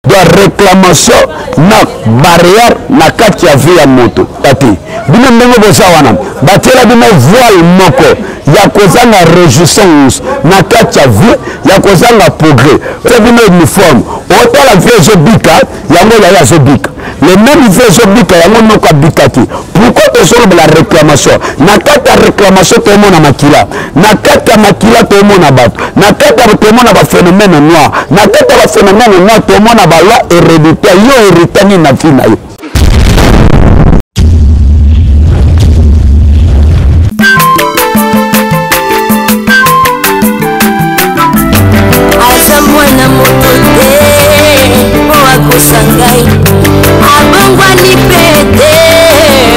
de réclamation na barrière na kati ya vie ya moto tati bino ndenge boza wana batela bino voile moko ya kozanga réjouissance na kati ya vie ya kozanga progrès te bino uniforme otala vie ezobika yango yaya azobika le même vie ezobika yango moko abikaki pourquoi tozoloba la réclamation na kati ya réclamation tomona makila na kati ya makila tomona bato na kati ya tomona baphénomène noir na kati ya baphénomène noir tomona baloi héréditaire yo héritani na vie na yo. Mwana moto te po akosangai abongwani pete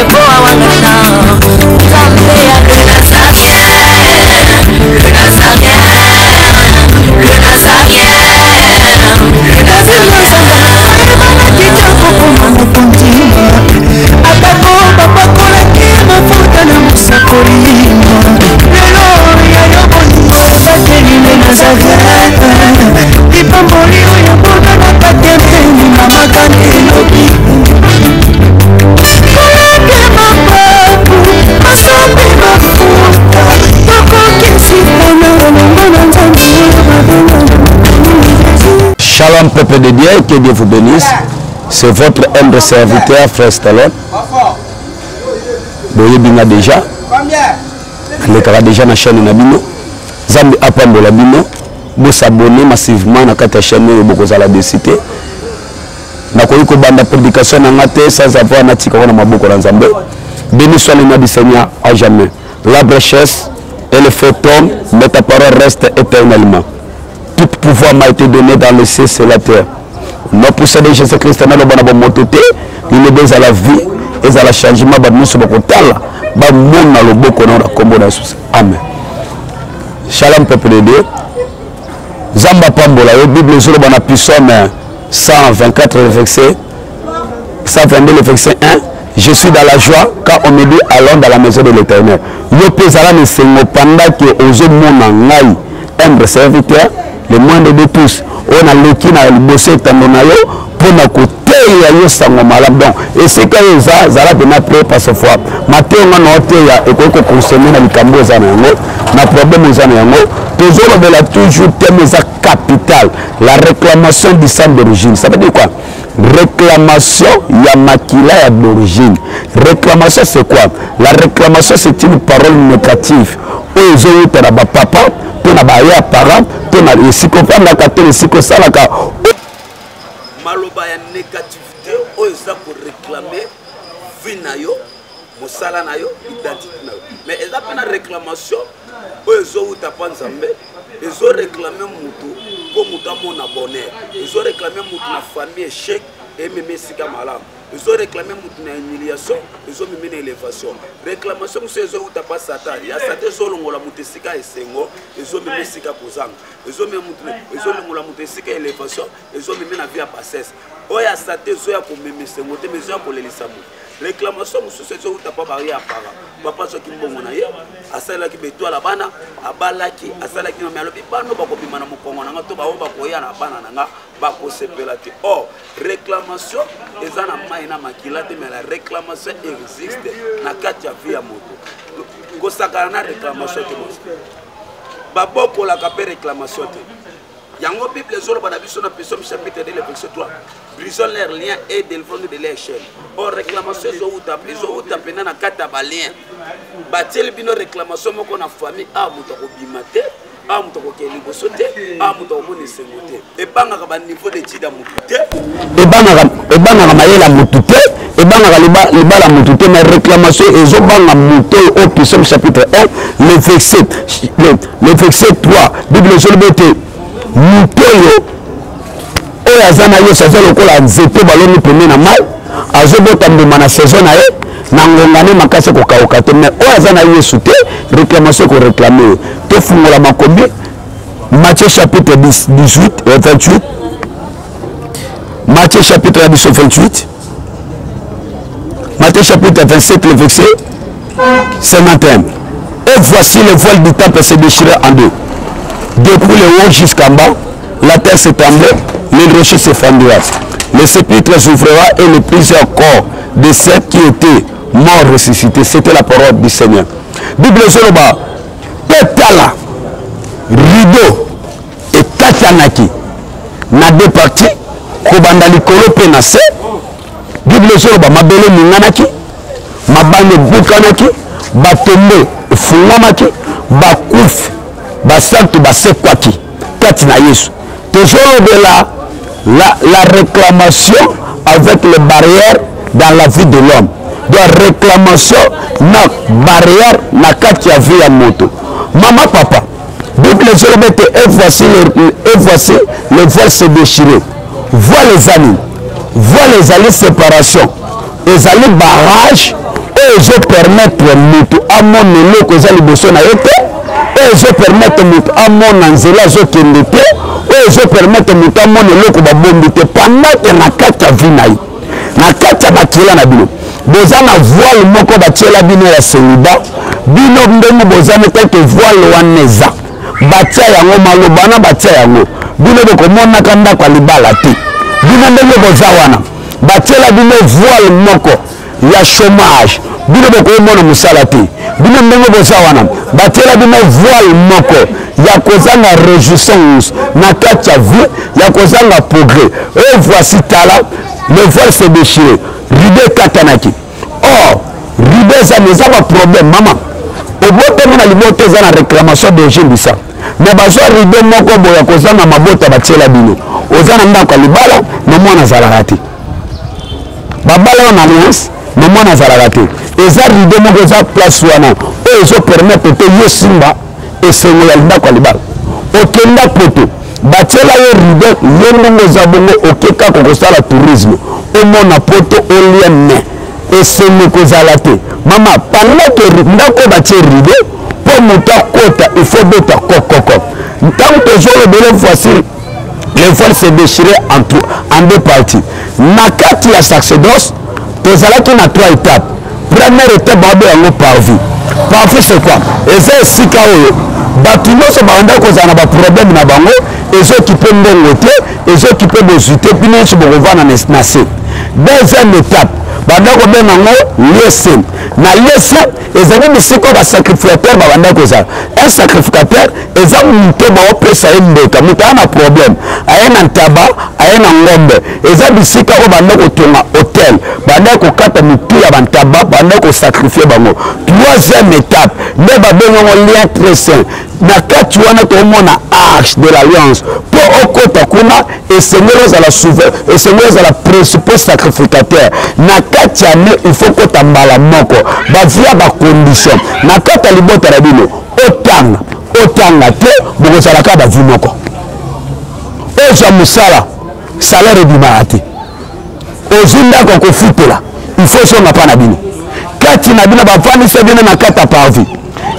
po awangana nzambe ya Shalom peuple de Dieu, que Dieu vous bénisse. C'est votre humble serviteur, frère Stallone. Boye binga déjà. Le cara déjà na chaîne na bino. Zambi apambola bino. Vous s'abonner massivement na kata chaîne yo bokozala de cité. Na koyi ko banda prédication na ngate sans avoir na tika wana maboko na Nzambe. Béni soit le nom du Seigneur à jamais. La richesse et le fait tombe, mais ta parole reste éternellement. Tout pouvoir m'a été donné dans le ciel et la terre. Nous possédons Jésus-Christ dans le bon mototé, il est à la vie et à la changement de nous sur le côté là. Amen. Shalom peuple de Dieu. Zamba Pambola, la Bible sur le Psaume 124 le verset 122 le verset 1. Je suis dans la joie quand on me dit allons dans la maison de l'Éternel. Yo pesala ne sengo pendant que ozo mona ngai humble serviteur le moindre de tous on a le qui na bossé tandonayo pour na côté ya yo sango malade donc et c'est que ça zala de na pré par ce fois matin on a noté ya et ko consommer na likambo za na yango na problème za na yango toujours de la toujours thème za capital la réclamation du sang d'origine. Ça veut dire quoi? Réclamation ya makila ya d'origine. Réclamation c'est quoi? La réclamation c'est une parole négative ozo yota ba papa to na ba ya parent to na sikopam na katele sikosalaka maloba ya négativité ozo ko réclamer vie na yo mosala na yo identité na yo mais eza pena réclamation ozo uta panzambe ezo réclamer mutu ko muta mona bonheur ezo réclamer mutu na famille échec et même sika malamu ezo réclamer mutu na humiliation ezo même na élévation réclamation musu ezo uta pa satan ya satan ezo longola mutu sika esengo ezo même sika kozanga ezo même mutu ezo longola mutu sika élévation ezo même na vie ya bassesse oya satan ezo ya ko même sengo te mais ezo ya ko lelisa mutu réclamation musu ezo uta pa barrière para papa so ki mbongo na ye asala ki betwa la bana abalaki asala ki na alobi bano bakobima na mokongo na nga to bawo bakoya na bana na nga bakosepela te or réclamation eza na mai na makila te mais la réclamation existe na kati ya vie ya moto kosakana na réclamation te babokolaka mpe réclamation te yango bible ezoloba na biso na Psaume chapitre 2 verset 3 brisons leurs liens et délivrons de leur chaîne. Or réclamation ezouta pena na kata ba lien batieli bino réclamation moko na famille a muto ko bimate a muto ko keli bosote a muto ko moni sengote e bangaka ba niveau de tida mutute e bangaka mayela mutute e bangaka libala mutute mais réclamation ezobanga muto au Psaume chapitre 1 le verset 3 bible ezolobete mutoyo oyo aza na yo saison lokola nzete baloni pene na mai azobota mbuma na saison na ye na ngongane makasi kokauka te mais oyo aza na yesu te réclamation koréclame tofungola makombi Matthieu chapitre 18 et 28 Matthieu chapitre 18 28 Matthieu chapitre 27 le verset 51 et voici le voile du temple se déchirer en deux depuis le haut jusqu'en bas la terre s'est tremblée le rocher s'effondrera. Le sépulcre s'ouvrira et le plusieurs corps de ceux qui étaient morts ressuscités. C'était la parole du Seigneur. Bible Zoloba, Petala, rideau et Katanaki, na deux parties, Kobanda likolo pe na se. Bible Zoloba, mabele minganaki, mabane bukanaki, batombe fungamaki, bakufi, basantu basekwaki, katina Yesu. Toujours de la réclamation avec les barrières dans la vie de l'homme. De la réclamation, na barrière, na katia vie à moto. Maman, papa, Bible et voici le voile se déchirer. Vois les amis, vois les alliés séparation, les alliés barrage, et je permettre moto à mon élo que j'ai le na été, et je permettre moto à mon anzela zo kendete, et je permettre moto à mon élo que babondite pendant que na katia vie na na katia bakila na bino. Boza na voile moko batiela bino ya seliba bino ndenge boza na quelque voile waneza batia yango maloba na batia yango bino bokomona kanda kwa libala te bino ndenge boza wana batiela bino voile moko ya chômage bino bokomona musala te bino ndenge boza wana batiela bino voile moko ya kozanga réjouissance na kati ya vie ya kozanga progrès et voici tala le voile se déchire rideau katanaki. Or, rideau ça n'est pas problème, maman. Au bout de mon alimenté, ça la réclamation de Jésus. Mais bazo rideau moko boya kozana mabota batela bino. Ozana ndako libala, na mwana zalarati. Babala na alliance, na mwana zalarati. Eza rideau moko za place wana. Et zo permettre te yosimba et sengola ndako libala. Okenda poto. Batela yo rideau, yendongo za bongo okeka kokosala tourisme. Omona poto olienne et c'est le kozalate maman pendant que ndako batie rideau pour monter kota il faut beta kokoko tant que je le belle voici les voiles se déchirer en deux parties na kati ya sacerdoce tozalaki na trois étapes première étape babe yango parvis c'est quoi et c'est sika oyo bato nyonso banda kozala na baproblème na bango ezokipe ndenge te ezokipe bozute bino nyonso bokovanda na se. Deuxième étape banda kobenga ngo liesse na liesse ezali bisiko basacrificateur babanda kozala un sacrificateur eza moto baopesa ye mbeka moto aya na problème aye na ntaba aye na ngombe eza bisika oyo banda kotonga hotel banda kokata mitu ya bantaba banda kosacrifie bango. Troisième étape nde babengango lien très saint na kati wana tomona arche de l'alliance po okota kuna esengeli ozala souverain esengeli ozala principal sacrificateur na kati ya ne il faut kota mbala moko bavia bacondition na kati ya libota na bino otanga te bokozalaka bavi moko ozwa mosala salaire ebimaka te ozwi ndako kofutela il faut songa mpa na bino kati na bino bavandisa bino na kati ya parvis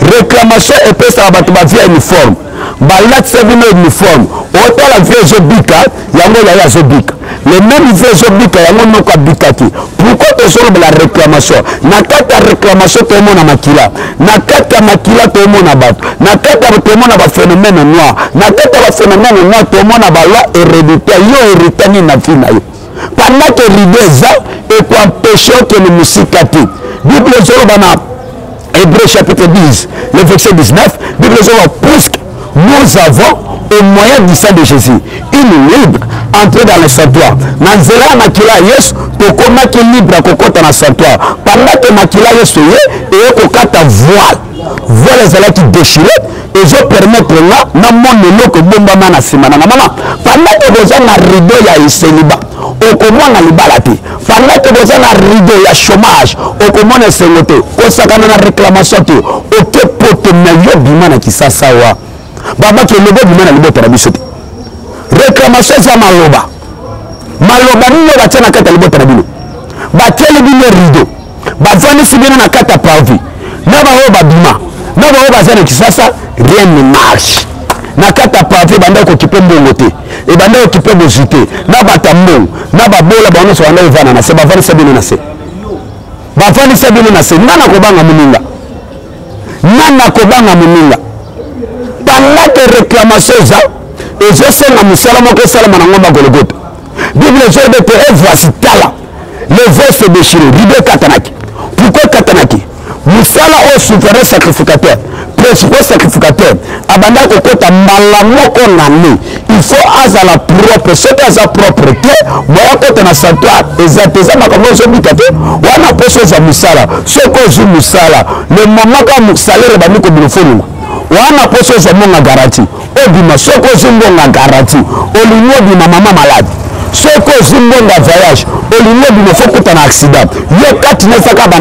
réclamation epesaka bato bavia uniforme balatisa bino uniforme otala vie ezobika yango yaya azobika le même vie ezobika yango noko abikaki pourquoi tozolobela réclamation na kati ya réclamation tomona makila na kati ya makila tomona bato na kati ya tomona baphénomène noir na kati ya baphénomène noir tomona baloi héréditaire yo héritani na vie na yo pendant que rideau eza ekoempêche okende mosika te bible ezoloba na Hébreux chapitre 10, le verset 19, Bible puisque nous avons au moyen du sang de Jésus une libre entrée dans le sanctuaire. Nanzela makila Yesu tokomaki libre kokota na sanctuaire. Pendant que makila Yesu et kokata voile. Voile ezalaki déchiré et je permettre là na mon eloko bombama na sima na mama. Pendant que vous avez un rideau ya célibat. Okomona libala te pendant que vous avez un rideau ya chômage okomona sengote kosakana na réclamation te oke poto na yo bima na kisasa wa baba ke lobo bima na libota na biso te réclamation za maloba nino batia na kata libota na bino batieli bino rideau bavandisi bino na kata parvis na baoyo babima na baoyo baza na kisasa rien ne marche na kata parvis banda kokipe mbongo te et banda okipe bozute na batambongo na babola bano so banda evana na se bavandisa bino na se bavandisa bino na se nana kobanga moninga pendant que réclamation za Et je sais que Moussala Moko Salama Nangoma Golgotha. Bible dit et voici Tala. Le verset s'est déchiré. Rideau Katanaki. Pourquoi Katanaki? Moussala au souverain sacrificateur. Principal sacrificateur. Abanda Kokota Malamoko Nani. Il faut azala propre. Ce qui est propreté. Moi, quand on a sanctuaire, exactement comme on se dit, on a posé sa Moussala. Ce qu'on joue Moussala. Le moment quand Moussala est banni comme le fond. On a posé sa mon garantie. Obima, ce qu'on joue mon garantie. Au niveau de ma maman malade. Ce qu'on joue mon voyage. Au niveau de ma faute un accident. Il y a 4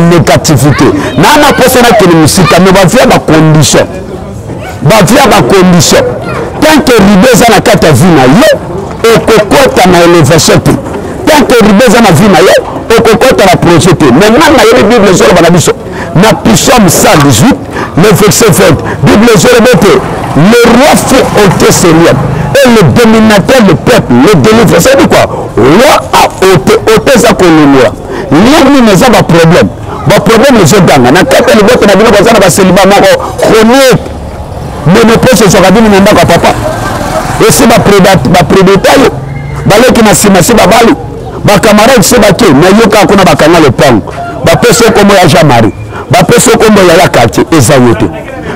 négativité. Nana posé la musique, mais va faire ma condition. Va faire ma condition. Tant que l'idée est la carte à vie, au cocotte à l'élévation. Tant que l'idée est la vie, au cocotte à la projeté. Maintenant, il y a une Bible sur la Bible. Dans Psaume 118, le verset 20. Bible sur la Bible. Le roi fait ôter ses liens. Et le dominateur du peuple, le délivre. Ça dit quoi? Le roi a ôté sa colonie. L'ennemi n'est pas problème. Le problème est que dans la carte, les votes n'a pas célibat chronique. Mais ne peut se faire des papa. Et c'est ma prédateur. Balé qui m'a simasi babali. Ma camarade se battu. Mais il y a qu'on a bakana le pang. Ma personne comme la jamari. Ma personne comme la quartier. Et ça y est.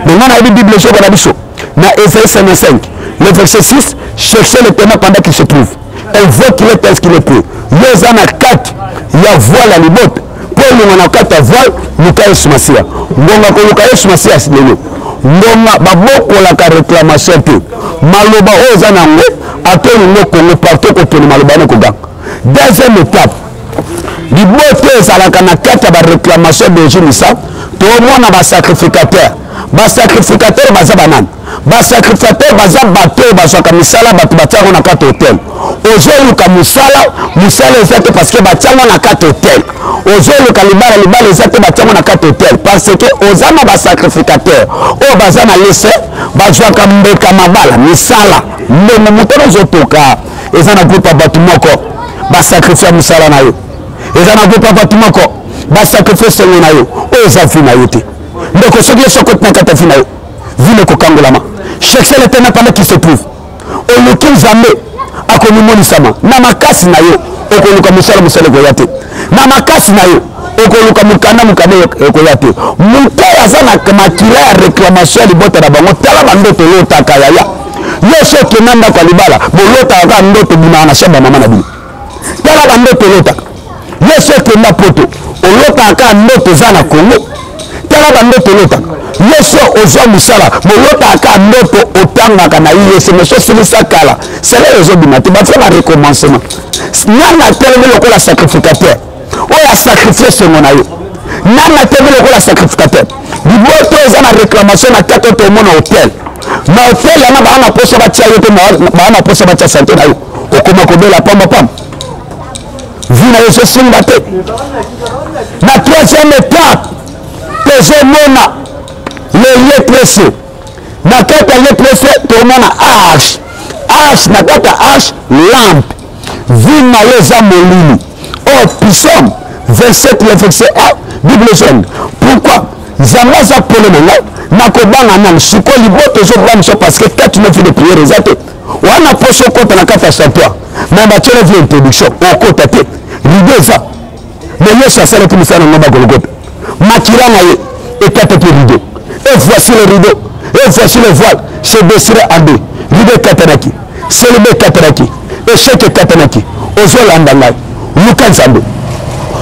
Mais on a dit Bible sur la biso. Dans Ésaïe 55, le verset 6, cherchez le témoin pendant qu'il se trouve. Elle voit qu'il est tel qu'il est peu. Il y a 4, il y a voile à l'ibot. Pour nous, on a 4 voile, nous avons Sumasia. Nous avons Sumasia, c'est nous. Nous avons la réclamation. Maloba Ozanango, à tout le monde, qu'on partout contre le Maloba. Deuxième étape, l'ibot est à la 4 réclamation de Jérusalem. Tout le monde a un sacrificateur. Ba sacrificateur baza banane. Ba sacrificateur baza bateau baza kamisala batu batiango na kata hotel. Ozoluka musala ezate parce que batiango na kata hotel. Ozoluka libala ezate batiango na kata hotel parce que ozana ba sacrificateur. O baza na lese bazwa kambeka mabala misala. Ndemo mutoro zotoka ezana groupe batu moko ba sacrifier musala na yo. Ezana groupe batu moko ba sacrifier sengo na yo. O ezafi na yo te. Donc, ce qui est sur le côté de la ville, ville Kokangolama. Cherchez le ténèbres pendant qu'il se trouve. On ne peut jamais à qu'on nous monise sama. Namakasi na yo, on peut nous commencer à nous faire goyate. Namakasi na yo, on peut nous commencer goyate. Mon père a zana makila réclamation de botte à bango. Tala bando to lota kayaya. Yo so que nanda kwa libala, bolota aga ndoto bina na shamba mama na bi. Tala bando to lota. Yo so que na poto, on lota aga ndoto zana Congo. Tala bandoto lota yeso ozo misala molota aka ndoto otangaka na yese meso silisa kala sele ozo bimati ba faire un recommencement nana tele lokola sacrificateur oya sacrifier songo na yo nana tele lokola sacrificateur biboto eza na réclamation na kato to mona hôtel na hôtel na bana poso ba tia yo te bana poso ba tia santé na yo okoma kobela pamba pamba vina yeso simba te na troisième étape Mona le lépreux na kata lépreux tomona H na kata H lampe vina yeza molulu oh Psaume 27 le verset 1 Bible jaune pourquoi zanga za polema na kobanga nan siko liboto zo blanche parce que quand tu ne fais de prière ezate wana poso kota na kata sanctuaire na ba tele vie introduction o kota te lideza mais yesu asala tout ça na Golgotha Makira naye et quatre rideaux. Et voici le rideau. Et voici le voile. C'est déchiré en deux. Rideau katanaki. C'est le bec katanaki. Et chèque katanaki. Ozo landangay. Lukan Zambé.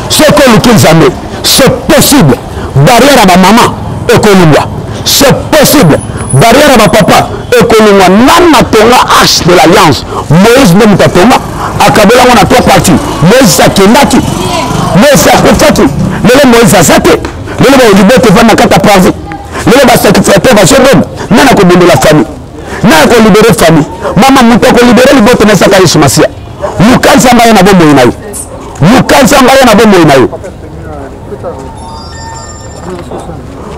Ce que Lukan Zambé, c'est possible. Barrière à ma maman et Kolumba. C'est possible. Barrière à ma papa et Kolumba. Nana tonga H de l'Alliance. Moïse ne mutatonga. Akabela on a 3 parties. Moïse Sakendaki. Moïse Sakendaki. Le Moïse Azate. Le liberté va na kata pravi. Le ba sacrificateur va se donner. Nana ko de la famille. Nana ko libérer famille. Maman muto ko libérer liberté na sakari sumasia. Mukanza ngaya na bombo inayo. Mukanza ngaya na bombo inayo.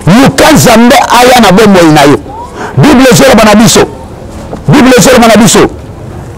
Mukanza mbe aya na bombo inayo. Bible sur banabiso. Bible sur banabiso.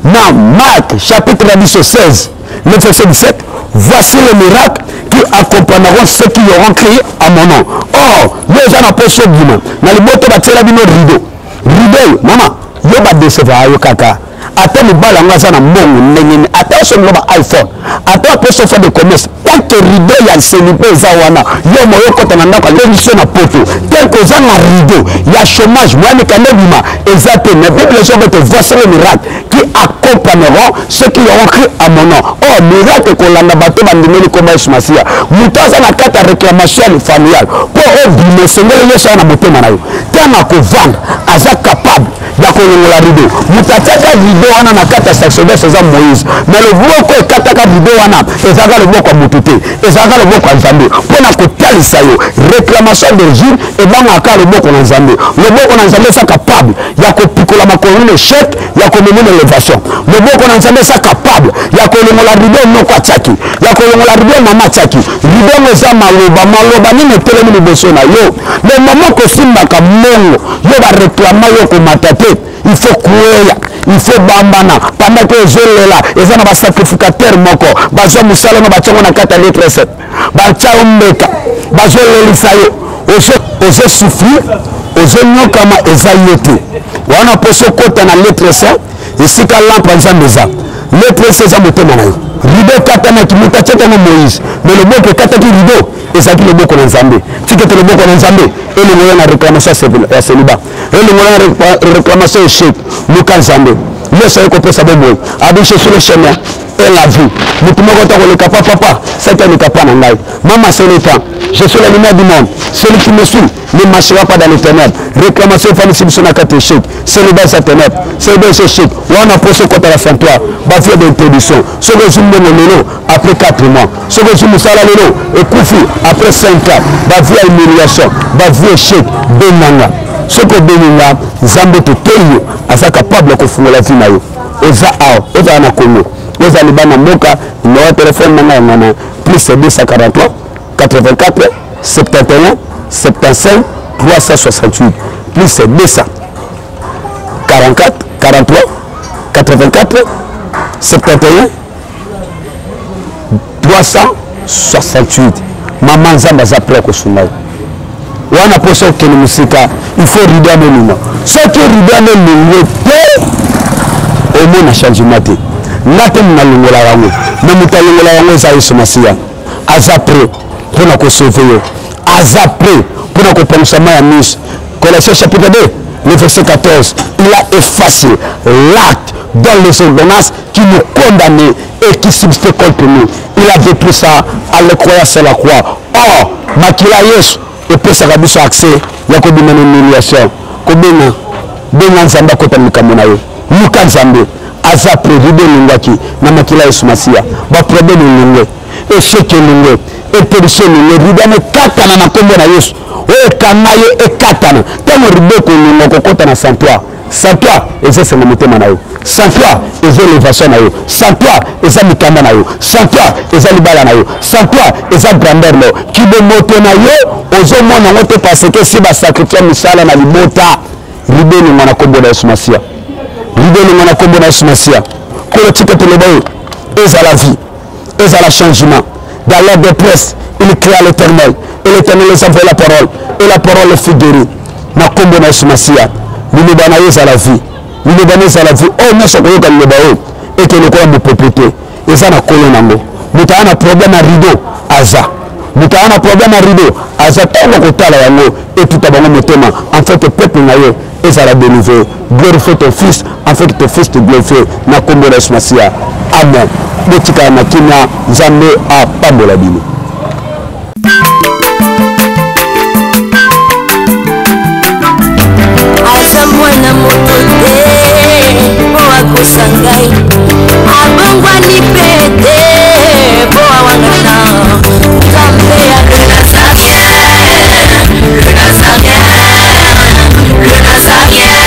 Dans Marc chapitre 16, le verset 17, voici le miracle qui accompagneront ceux qui auront crié à mon nom. Or, les gens n'ont pas ce guiment. Dans le boto batela bino rideau. Rideau, maman, yo ba décevoir yo kaka. ata mobala ngo aza na mbongo ndenge nini ata osoloba iPhone ata apeso fa de commerce tant que rideau ya célibé eza wana yo moyo kota na ndako aleliso na poto tant que oza na rideau ya chômage moyenne kanebima eza te mais Bible les gens te voici les miracles qui accompagneront ceux qui auront cru à mon nom. Oh miracle kolanda bato bandimeli koma Yesu Masia muto aza na kata réclamation familiale po obime sengeli yesu na motema na yo tana kovanda aza capable ya kolongola rideau muto atiaka rideau wana na kata sacerdoce eza Moïse mais le boko ekataka rideau wana ezalaka loboko ya motu te ezalaka loboko ya Nzambe mpona kotalisa yo réclamation d'origine ebangaka loboko na Nzambe loboko na Nzambe eza capable ya kopikola makolo na échec ya komemena élévation loboko na Nzambe eza capable ya kolongola rideau moko atiaki ya kolongola rideau mama atiaki rideau eza maloba nini etelemi liboso na yo le mama kosimbaka mongo yo bareklama yo komata te il faut kweya il faut bambana pendant que ezolela eza na basacrificateur moko bazwa mosala no batiango na kata lettre 7 batiao mbeka bazolelisa yo ozosouffrir ozonyokama eza ye te wana poso kota na lettre 7 esika lampe nzambe eza lettre 7 eza motema na yo rideau katanaki moto atiakanga Moïse mais loboko ekataki rideau ezalaki loboko na Nzambe tikete loboko na Nzambe elingoyo na réclamation ya célibat elingoyo na réclamation échec luka Nzambe yesu ayekopesa boboye abiche sur le chemin et la vie motu moko takoleka papa saki aleka pa na ngai mama c'est le temps je suis la lumière du monde celui qui me suit ne marchera pas dans les ténèbres réclamation famille biso na kati échec célibat sa ténèbre célibat échec wana poso kota la santoire bafia d'introduction soki ozwi mbongo lelo après 4 mois soki ozwi mosala lelo ekufi après 5 ans bavia humiliation bavia échec benanga soki obeninga Nzambe toteyi yo aza capable ya kofungola vi na yo eza awa ozala na kongo eza libana mboka numéro telefone na ngai ngana plus 243 84 71 75 368 plus 244 43 84 71 368 mama Nzambe aza prêt kosunga yo wana poso okende musika il faut rideau amelinga soki rideau amelinga te omona changement te nga te munalongola yango na moto alongola yango eza Yesu Masia aza prêt mpona kosauve yo aza prêt mpona kopangisa mai ya miso Colossiens chapitre 2 le verset 14 il a effacé l'acte dans les ordonnances qui nous condamnaient et qui subsistaient contre nous il a détruit ça à la croix sur la croix or makila Yesu epesaka biso accès ya kobima na humiliation kobenga Nzambe akota likambo na yo luka Nzambe aza prévide elingaki na makila Yesu Masia baproblème elingwe échec elingwe interdiction elingwe ridane ekatana na nkombo na Yesu oyo ekanga yo ekatana ntango riboko elingwa kokota na santoire santoire eza esenga motema na yo santoire eza élévation na yo santoire eza mikanda na yo santoire eza libala na yo santoire eza grandeur na yo kibomoto na yo ozomona yango te parce que si basakrifia misala na libota ribe elinga na nkombo na Yesu Masia ribe elinga na nkombo na Yesu Masia kolo tika toloba oyo ezala vie ezala changement dans leur détresse il cria l'Éternel et l'Éternel les envoya la parole et la parole fut guérie na nkombo na Yesu Masia liloba na yo ezala vie liloba na yo ezala vie oyo nyonso koyoka liloba oyo eke lokola mopepe te eza na kolo nango moto aya na problème ya rideau aza moto aya na problème ya rideau aza ntango kotala yango etuta bango motema en fait peuple na yo ezala délivré glorifie ton fils en fait ton fils te glorifie na nkombo na Yesu Masia amen botikala na kimia Nzambe apambola bino aza mwana moto te po akosa ngai abongwani mpe te po awangana Nzambe ya le Nazarien le Nazarien le Nazarien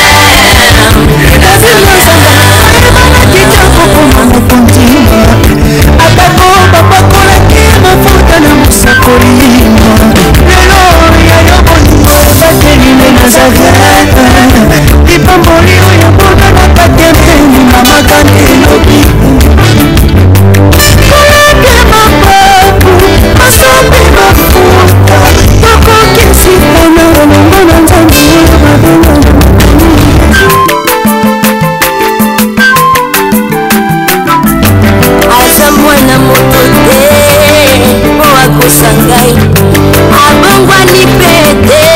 atako bapakolaki mafuta na mosakolimo lelo ya yo bolingo ebateli le Nazareth lipamboli oyo mbona na patempeni na makande akosa ngai abongwani pete